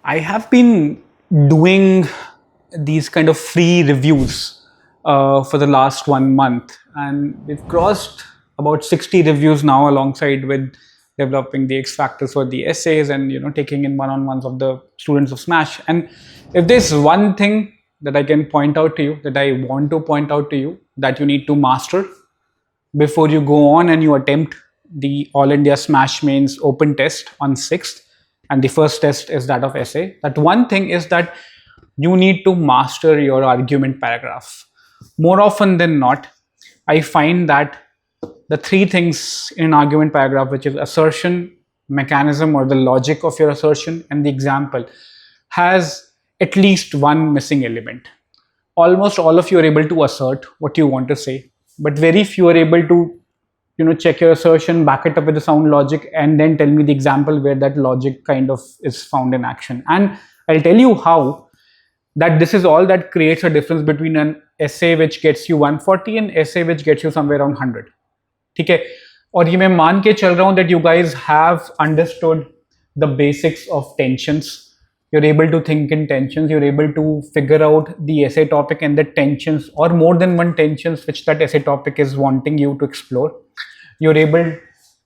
I have been doing these kind of free reviews for the last 1 month, and we've crossed about 60 reviews now, alongside with developing the X factors for the essays and taking in one-on-ones of the students of Smash. And if there's one thing that I can point out to you, that I want to point out to you, that you need to master before you go on and you attempt the All India Smash Mains open test on 6th, and the first test is that of essay. That one thing is that you need to master your argument paragraph. More often than not, I find that the three things in an argument paragraph, which is assertion, mechanism or the logic of your assertion, and the example, has at least one missing element. Almost all of you are able to assert what you want to say, but very few are able to check your assertion, back it up with the sound logic, and then tell me the example where that logic kind of is found in action. And I'll tell you how that this is all that creates a difference between an essay which gets you 140 and essay which gets you somewhere around 100. ठीक है, और ये मैं मान के चल रहा हूँ that you guys have understood the basics of tensions. You're able to think in tensions, you're able to figure out the essay topic and the tensions, or more than one tensions which that essay topic is wanting you to explore. You're able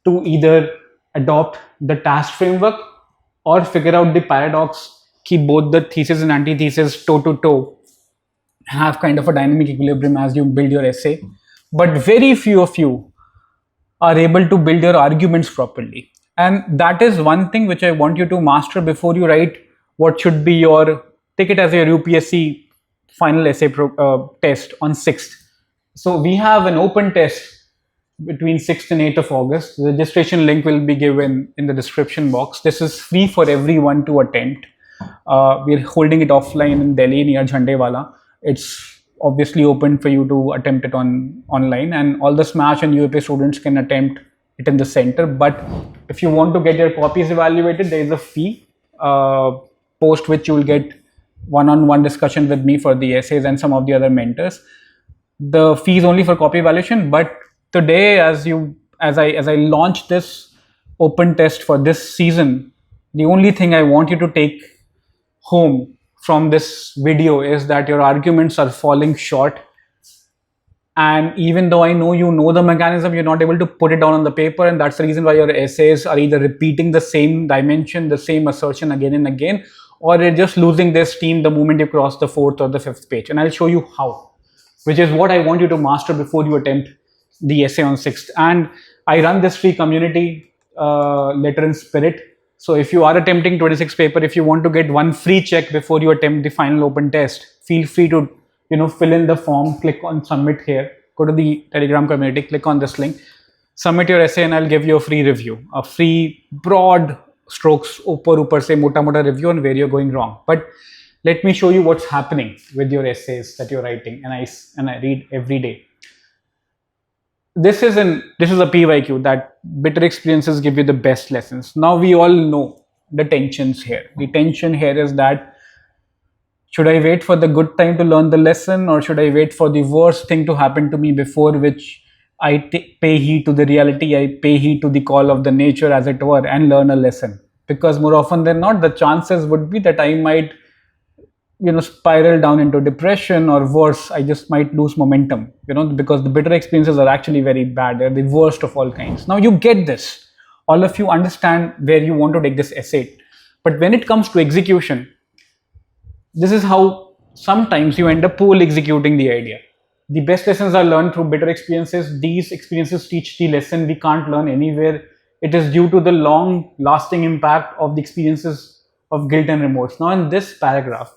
to either adopt the task framework or figure out the paradox कि both the thesis and antithesis toe to toe have kind of a dynamic equilibrium as you build your essay. But very few of you are able to build your arguments properly. And that is one thing which I want you to master before you write what should be your, take it as your UPSC final essay test on 6th. So we have an open test between 6th and 8th of August. The registration link will be given in the description box. This is free for everyone to attempt. We're holding it offline in Delhi near Jhandewala. It's obviously open for you to attempt it online, and all the Smash and UAP students can attempt it in the center. But if you want to get your copies evaluated, there is a fee, post which you will get one-on-one discussion with me for the essays and some of the other mentors. The fee is only for copy evaluation, but today, as I launch this open test for this season, the only thing I want you to take home from this video is that your arguments are falling short. And even though I know you know the mechanism, you're not able to put it down on the paper, and that's the reason why your essays are either repeating the same dimension, the same assertion again and again, or they're just losing their steam the moment you cross the 4th or the 5th page. And I'll show you how, which is what I want you to master before you attempt the essay on 6th. And I run this free community, Letter in Spirit. So if you are attempting 26 paper, if you want to get one free check before you attempt the final open test, feel free to fill in the form, click on submit here, go to the Telegram community, click on this link, submit your essay, and I'll give you a free review, a free broad strokes ऊपर से मोटा review on where you're going wrong. But let me show you what's happening with your essays that you're writing, and I read every day. This is a PYQ, that bitter experiences give you the best lessons. Now we all know the tensions here. The tension here is that, should I wait for the good time to learn the lesson, or should I wait for the worst thing to happen to me before which I pay heed to the reality, I pay heed to the call of the nature, as it were, and learn a lesson? Because more often than not, the chances would be that I might spiral down into depression, or worse, I just might lose momentum, because the bitter experiences are actually very bad. They're the worst of all kinds. Now you get this. All of you understand where you want to take this essay. But when it comes to execution, this is how sometimes you end up poorly executing the idea. The best lessons are learned through bitter experiences. These experiences teach the lesson we can't learn anywhere. It is due to the long lasting impact of the experiences of guilt and remorse. Now in this paragraph,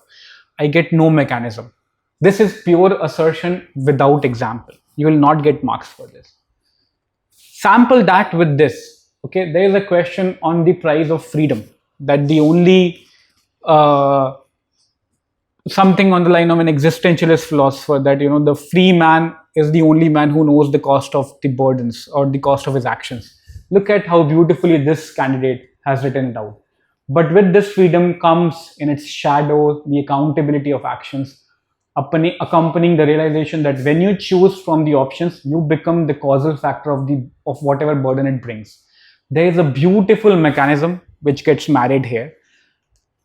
I get no mechanism. This is pure assertion without example. You will not get marks for this. Sample that with this. Okay, there is a question on the price of freedom, that the only something on the line of an existentialist philosopher, that the free man is the only man who knows the cost of the burdens or the cost of his actions. Look at how beautifully this candidate has written it out. But with this freedom comes in its shadow the accountability of actions, accompanying the realization that when you choose from the options, you become the causal factor of whatever burden it brings. There is a beautiful mechanism which gets married here.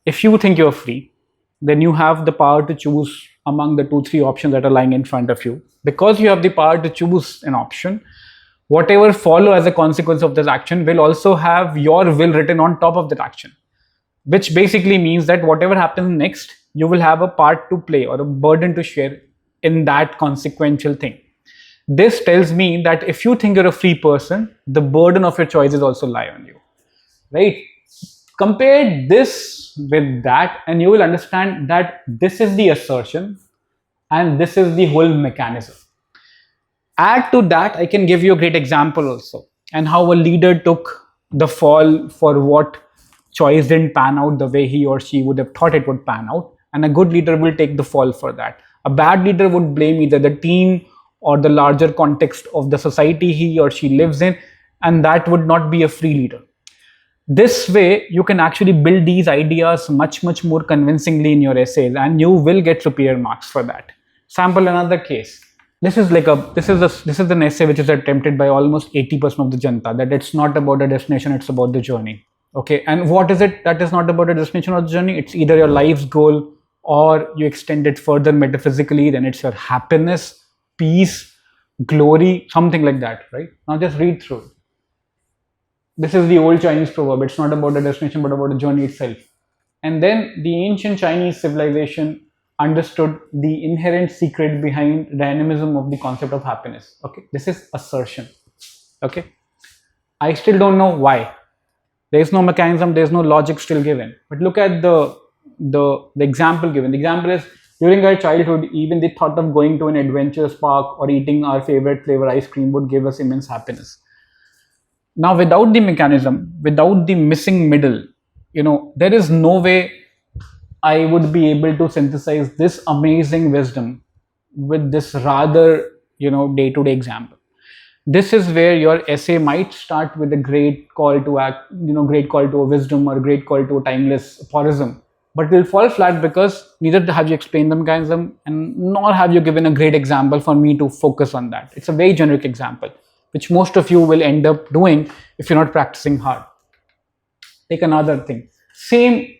If you think you're free, then you have the power to choose among the 2, 3 options that are lying in front of you. Because you have the power to choose an option, whatever follow as a consequence of this action will also have your will written on top of that action, which basically means that whatever happens next, you will have a part to play or a burden to share in that consequential thing. This tells me that if you think you're a free person, the burden of your choices also lie on you, right? Compare this with that and you will understand that this is the assertion and this is the whole mechanism. Add to that, I can give you a great example also, and how a leader took the fall for what choice didn't pan out the way he or she would have thought it would pan out. And a good leader will take the fall for that. A bad leader would blame either the team or the larger context of the society he or she lives in, and that would not be a free leader. This way, you can actually build these ideas much more convincingly in your essays, and you will get superior marks for that. Sample another case. This is an essay which is attempted by almost 80% of the janta, that it's not about a destination, it's about the journey. Okay, and what is it that is not about a destination or the journey? It's either your life's goal, or you extend it further metaphysically, then it's your happiness, peace, glory, something like that, right? Now just read through it. This is the old Chinese proverb. It's not about the destination, but about the journey itself. And then the ancient Chinese civilization understood the inherent secret behind dynamism of the concept of happiness. Okay, this is assertion. Okay, I still don't know why. There is no mechanism, there is no logic still given. But look at the example given. The example is, during our childhood, even the thought of going to an adventurous park or eating our favorite flavor ice cream would give us immense happiness. Now, without the mechanism, without the missing middle, there is no way I would be able to synthesize this amazing wisdom with this rather, day-to-day example. This is where your essay might start with a great call to act, great call to a wisdom or a great call to a timeless aphorism, but it will fall flat because neither have you explained the mechanism and nor have you given a great example for me to focus on that. It's a very generic example, which most of you will end up doing if you're not practicing hard. Take another thing. Same,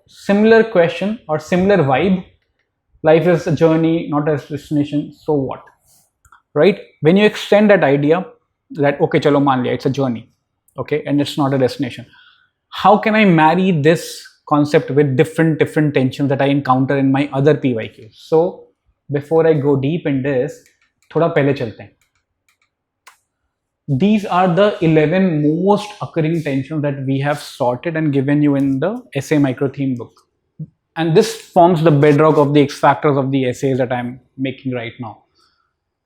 similar question or similar vibe. Life is a journey, not a destination. So what? Right? When you extend that idea that, okay, chalo maan liya, it's a journey, okay, and it's not a destination. How can I marry this concept with different tensions that I encounter in my other PYQs? So before I go deep in this, thoda pehle chalte hain. These are the 11 most occurring tensions that we have sorted and given you in the essay micro theme book. And this forms the bedrock of the X factors of the essays that I'm making right now.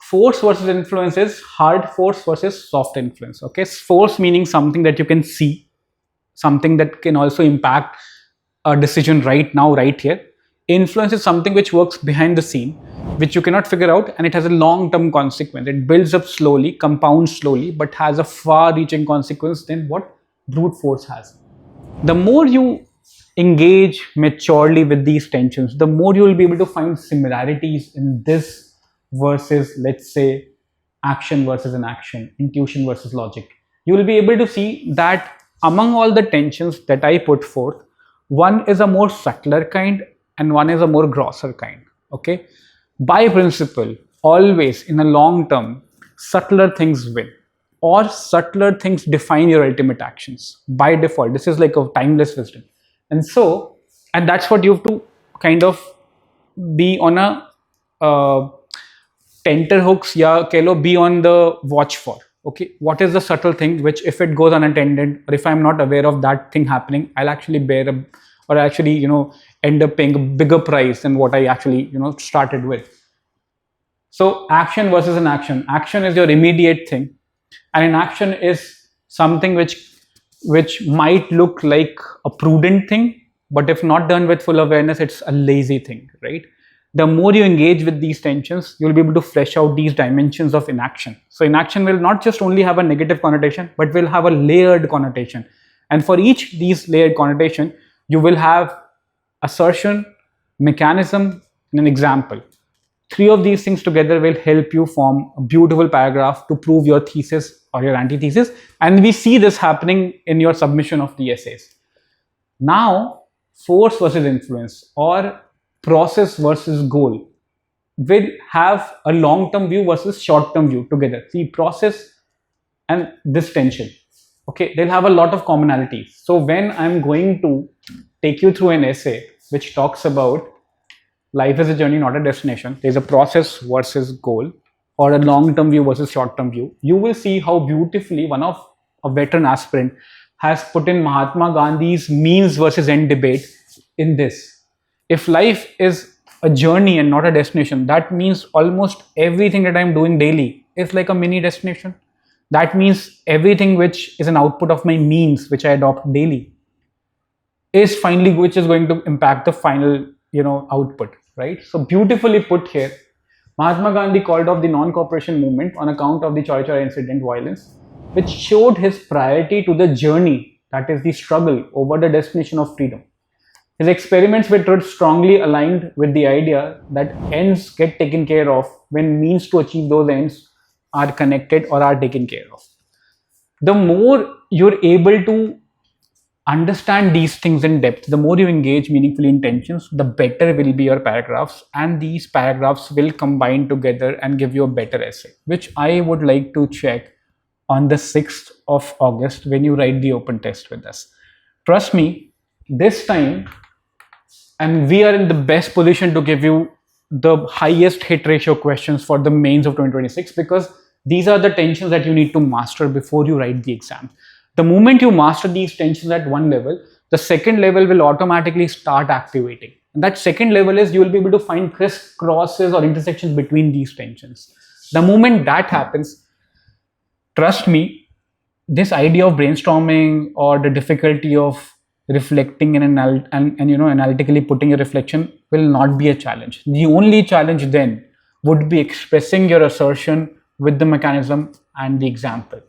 Force versus influence is hard force versus soft influence. Okay, force meaning something that you can see, something that can also impact a decision right now, right here. Influence is something which works behind the scene, which you cannot figure out, and it has a long-term consequence. It builds up slowly, compounds slowly, but has a far-reaching consequence than what brute force has. The more you engage maturely with these tensions, the more you will be able to find similarities in this versus, let's say, action versus inaction, intuition versus logic. You will be able to see that among all the tensions that I put forth, one is a more subtler kind and one is a more grosser kind. Okay, by principle, always in the long term, subtler things win, or subtler things define your ultimate actions by default. This is like a timeless wisdom. And that's what you have to kind of be on a tenterhooks, ya kelo, be on the watch for. Okay, what is the subtle thing which, if it goes unattended, or if I'm not aware of that thing happening, I'll actually end up paying a bigger price than what I actually, started with. So action versus inaction. Action is your immediate thing, and inaction is something which might look like a prudent thing, but if not done with full awareness, it's a lazy thing, right? The more you engage with these tensions, you'll be able to flesh out these dimensions of inaction. So inaction will not just only have a negative connotation, but will have a layered connotation. And for each these layered connotation, you will have assertion, mechanism, and an example. 3 of these things together will help you form a beautiful paragraph to prove your thesis or your antithesis. And we see this happening in your submission of the essays. Now, force versus influence, or process versus goal will have a long-term view versus short-term view together. See, process and this tension, okay, they'll have a lot of commonalities. So when I'm going to take you through an essay which talks about life is a journey, not a destination, there's a process versus goal, or a long-term view versus short-term view, you will see how beautifully one of a veteran aspirant has put in Mahatma Gandhi's means versus end debate in this. If life is a journey and not a destination, that means almost everything that I'm doing daily is like a mini destination. That means everything which is an output of my means, which I adopt daily, is finally which is going to impact the final, output, right? So beautifully put here. Mahatma Gandhi called off the non-cooperation movement on account of the Chori Chori incident violence, which showed his priority to the journey, that is the struggle, over the destination of freedom. His experiments with truth strongly aligned with the idea that ends get taken care of when means to achieve those ends are connected or are taken care of. The more you're able to understand these things in depth, the more you engage meaningfully in tensions, the better will be your paragraphs, and these paragraphs will combine together and give you a better essay, which I would like to check on the 6th of August when you write the open test with us. Trust me, this time, and we are in the best position to give you the highest hit ratio questions for the mains of 2026, because these are the tensions that you need to master before you write the exam. The moment you master these tensions at one level, the second level will automatically start activating. And that second level is you will be able to find crisscrosses or intersections between these tensions. The moment that happens, trust me, this idea of brainstorming or the difficulty of reflecting and analytically putting your reflection will not be a challenge. The only challenge then would be expressing your assertion with the mechanism and the example.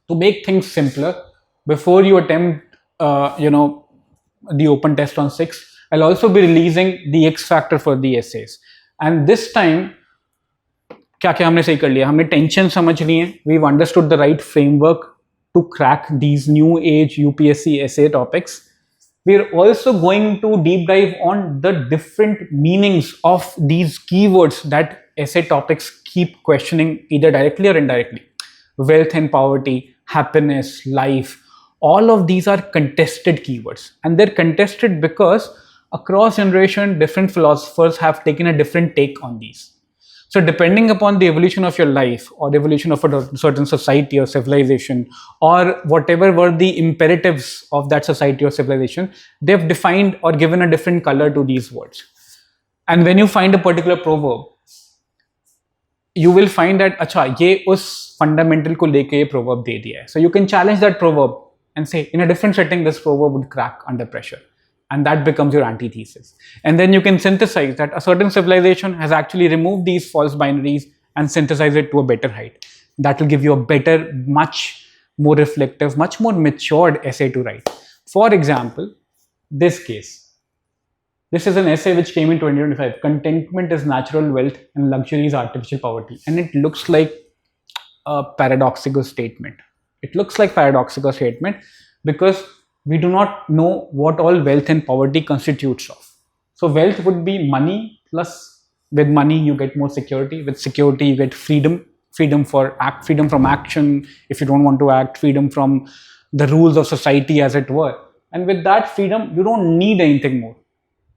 To make things simpler, before you attempt, the open test on 6, I'll also be releasing the X factor for the essays. And this time, क्या क्या हमने सही कर लिया, हमने tension समझ ली है, we've understood the right framework to crack these new age UPSC essay topics. We're also going to deep dive on the different meanings of these keywords that essay topics keep questioning either directly or indirectly. Wealth and poverty, happiness, life, all of these are contested keywords, and they're contested because across generation different philosophers have taken a different take on these. So depending upon the evolution of your life or the evolution of a certain society or civilization, or whatever were the imperatives of that society or civilization, they've defined or given a different color to these words. And when you find a particular proverb, you will find that अच्छा ये उस fundamental को लेके ये proverb दे दिया है. So you can challenge that proverb and say in a different setting this proverb would crack under pressure, and that becomes your antithesis. And then you can synthesize that a certain civilization has actually removed these false binaries and synthesize it to a better height. That will give you a better, much more reflective, much more matured essay to write. For example, this case. This is an essay which came in 2025. Contentment is natural wealth and luxury is artificial poverty. And it looks like a paradoxical statement. It looks like paradoxical statement because we do not know what all wealth and poverty constitutes of. So wealth would be money, plus with money you get more security. With security you get freedom. Freedom from action if you don't want to act. Freedom from the rules of society, as it were. And with that freedom, you don't need anything more.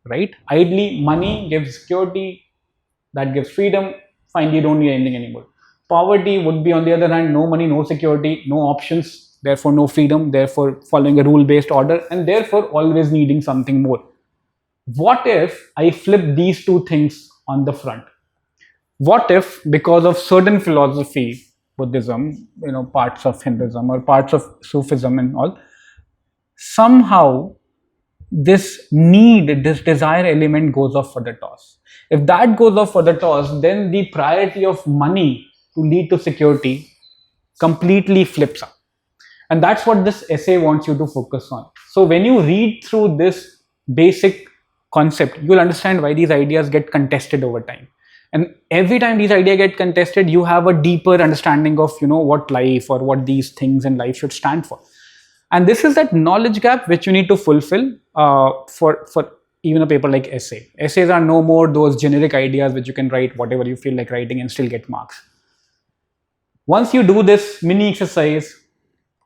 Right? Ideally, money gives security, that gives freedom. Finally, you don't need anything anymore. Poverty would be, on the other hand, no money, no security, no options, therefore no freedom, therefore following a rule-based order, and therefore always needing something more. What if I flip these two things on the front? What if, because of certain philosophy, Buddhism, parts of Hinduism or parts of Sufism and all, somehow this need, this desire element goes off for the toss. If that goes off for the toss, then the priority of money to lead to security completely flips up. And that's what this essay wants you to focus on. So when you read through this basic concept, you'll understand why these ideas get contested over time. And every time these ideas get contested, you have a deeper understanding of, what life or what these things in life should stand for. And this is that knowledge gap which you need to fulfill for even a paper like essay. Essays are no more those generic ideas which you can write whatever you feel like writing and still get marks. Once you do this mini exercise,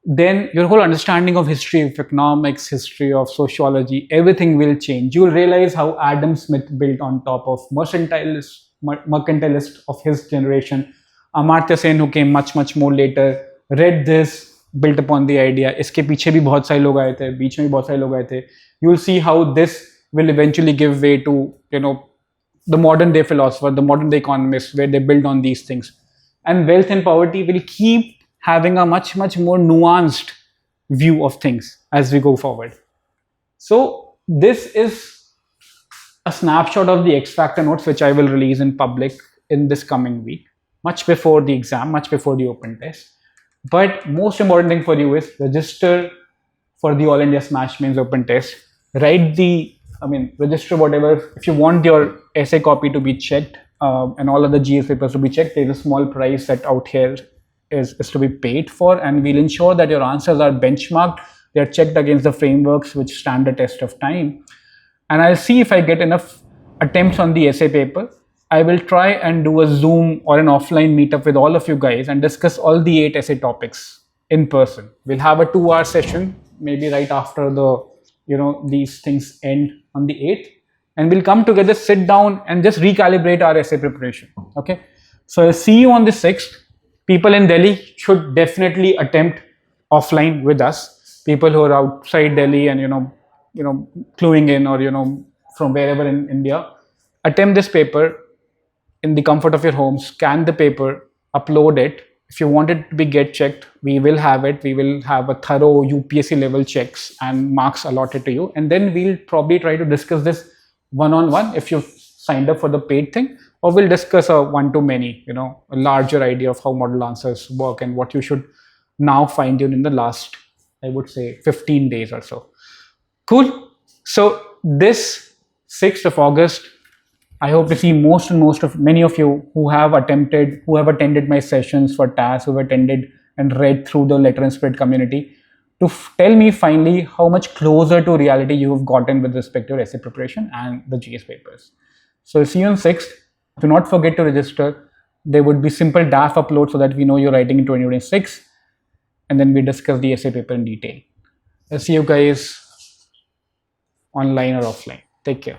then your whole understanding of history of economics, history of sociology, everything will change. You'll realize how Adam Smith built on top of mercantilist of his generation. Amartya Sen, who came much more later, read this, built upon the idea. इसके पीछे भी बहुत सारे लोग आए थे, बीच में भी बहुत सारे लोग आए थे. You will see how this will eventually give way to, the modern day philosopher, the modern day economists, where they build on these things. And wealth and poverty will keep having a much more nuanced view of things as we go forward. So this is a snapshot of the X Factor notes, which I will release in public in this coming week, much before the exam, much before the open test. But most important thing for you is register for the All India Smash Mains open test. Register whatever. If you want your essay copy to be checked and all other GS papers to be checked, there is a small price set out here is to be paid for, and we'll ensure that your answers are benchmarked. They are checked against the frameworks which stand the test of time. And I'll see if I get enough attempts on the essay paper. I will try and do a Zoom or an offline meetup with all of you guys and discuss all the 8 essay topics in person. We'll have a 2-hour session, maybe right after these things end on the 8th. And we'll come together, sit down and just recalibrate our essay preparation. Okay. So I'll see you on the 6th. People in Delhi should definitely attempt offline with us. People who are outside Delhi and, cluing in or, from wherever in India, attempt this paper in the comfort of your home, scan the paper, upload it. If you want it to be get checked, we will have it. We will have a thorough UPSC level checks and marks allotted to you. And then we'll probably try to discuss this one-on-one if you've signed up for the paid thing, or we'll discuss a one-to-many, a larger idea of how model answers work and what you should now fine tune in the last, I would say, 15 days or so. Cool. So this 6th of August, I hope to see many of you who have attended my sessions for TAS, who have attended and read through the letter and spirit community, to tell me finally how much closer to reality you have gotten with respect to your essay preparation and the GS papers. So see you on 6th. Do not forget to register. There would be simple DAF upload so that we know you're writing in 2026, and then we discuss the essay paper in detail. I'll see you guys online or offline. Take care.